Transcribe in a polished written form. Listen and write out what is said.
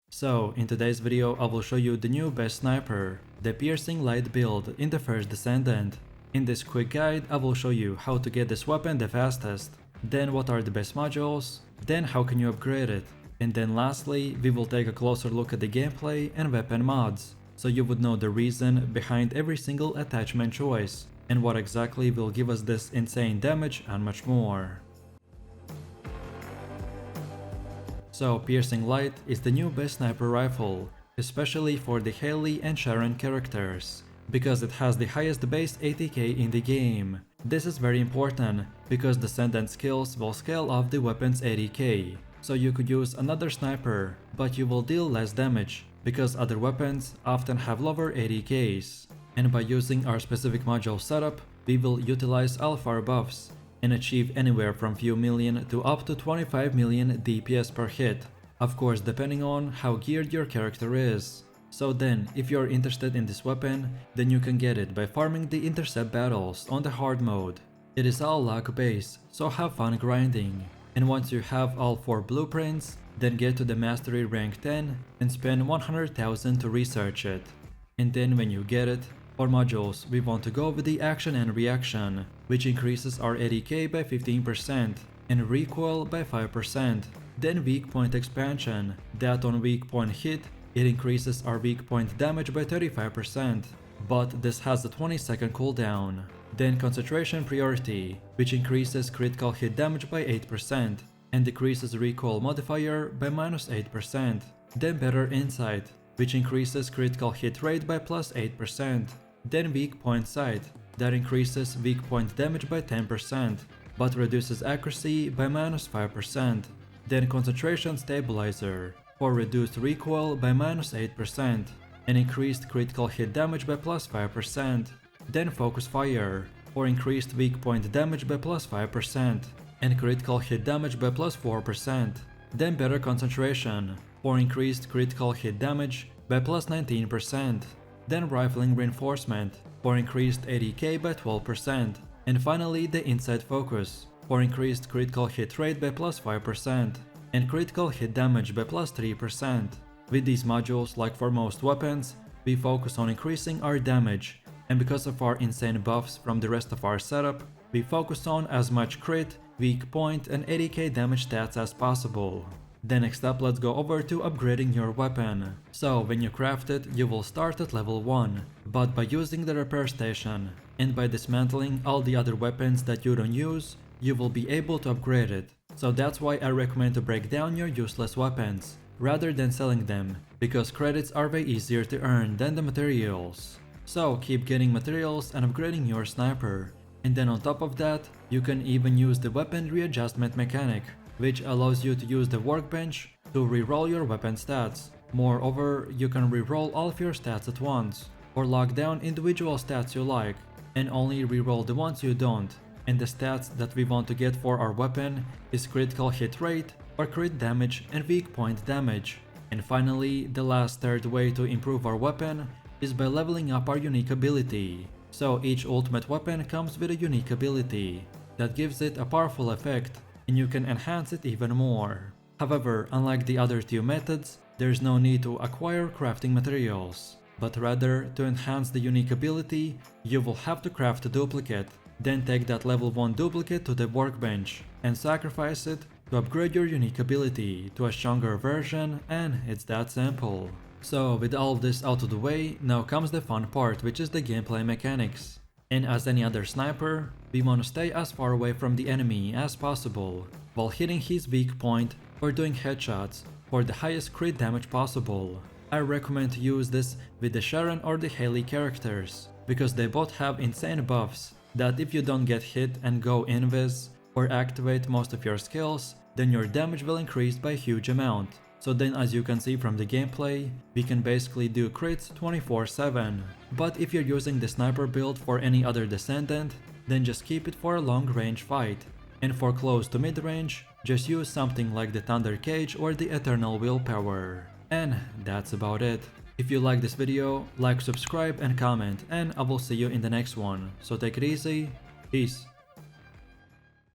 So, in today's video I will show you the new best sniper, the piercing light build in the first Descendant. In this quick guide I will show you how to get this weapon the fastest, then what are the best modules, then how can you upgrade it, and then lastly we will take a closer look at the gameplay and weapon mods, so you would know the reason behind every single attachment choice, and what exactly will give us this insane damage and much more. So, Piercing Light is the new best sniper rifle, especially for the Haley and Sharon characters, because it has the highest base ATK in the game. This is very important, because Descendant skills will scale off the weapon's ATK, so you could use another sniper, but you will deal less damage, because other weapons often have lower ATKs. And by using our specific module setup, we will utilize all of our buffs, and achieve anywhere from few million to up to 25 million DPS per hit, of course depending on how geared your character is. So then, if you're interested in this weapon, then you can get it by farming the intercept battles on the hard mode. It is all luck based, so have fun grinding. And once you have all 4 blueprints, then get to the mastery rank 10 and spend 100,000 to research it. And then when you get it, for modules, we want to go with the action and reaction, which increases our ADK by 15% and recoil by 5%. Then weak point expansion, that on weak point hit, it increases our weak point damage by 35%, but this has a 20-second cooldown. Then concentration priority, which increases critical hit damage by 8% and decreases recoil modifier by -8%. Then better insight, which increases critical hit rate by +8%. Then weak point sight, that increases weak point damage by 10%, but reduces accuracy by -5%. Then concentration stabilizer, for reduced recoil by -8% and increased critical hit damage by +5%. Then focus fire, for increased weak point damage by +5% and critical hit damage by +4%. Then better concentration, for increased critical hit damage by +19%. Then rifling reinforcement, for increased ADK by 12%, and finally the insight focus, for increased critical hit rate by +5% and critical hit damage by +3%. With these modules, like for most weapons, we focus on increasing our damage, and because of our insane buffs from the rest of our setup, we focus on as much crit, weak point and ADK damage stats as possible. Then next up, let's go over to upgrading your weapon. So when you craft it, you will start at level 1, but by using the repair station and by dismantling all the other weapons that you don't use, you will be able to upgrade it. So that's why I recommend to break down your useless weapons rather than selling them, because credits are way easier to earn than the materials. So keep getting materials and upgrading your sniper. And then on top of that, you can even use the weapon readjustment mechanic, which allows you to use the workbench to reroll your weapon stats. Moreover, you can reroll all of your stats at once, or lock down individual stats you like, and only reroll the ones you don't. And the stats that we want to get for our weapon is critical hit rate, or crit damage and weak point damage. And finally, the last third way to improve our weapon is by leveling up our unique ability. So each ultimate weapon comes with a unique ability that gives it a powerful effect, and you can enhance it even more. However, unlike the other 2 methods, there is no need to acquire crafting materials, but rather, to enhance the unique ability, you will have to craft a duplicate, then take that level 1 duplicate to the workbench and sacrifice it to upgrade your unique ability to a stronger version, and it's that simple. So with all of this out of the way, now comes the fun part, which is the gameplay mechanics. And as any other sniper, we want to stay as far away from the enemy as possible, while hitting his weak point or doing headshots for the highest crit damage possible. I recommend to use this with the Sharon or the Haley characters, because they both have insane buffs that if you don't get hit and go invis or activate most of your skills, then your damage will increase by a huge amount. So then, as you can see from the gameplay, we can basically do crits 24/7. But if you're using the sniper build for any other Descendant, then just keep it for a long range fight. And for close to mid range, just use something like the Thunder Cage or the Eternal Willpower. And that's about it. If you like this video, like, subscribe and comment, and I will see you in the next one. So take it easy, peace.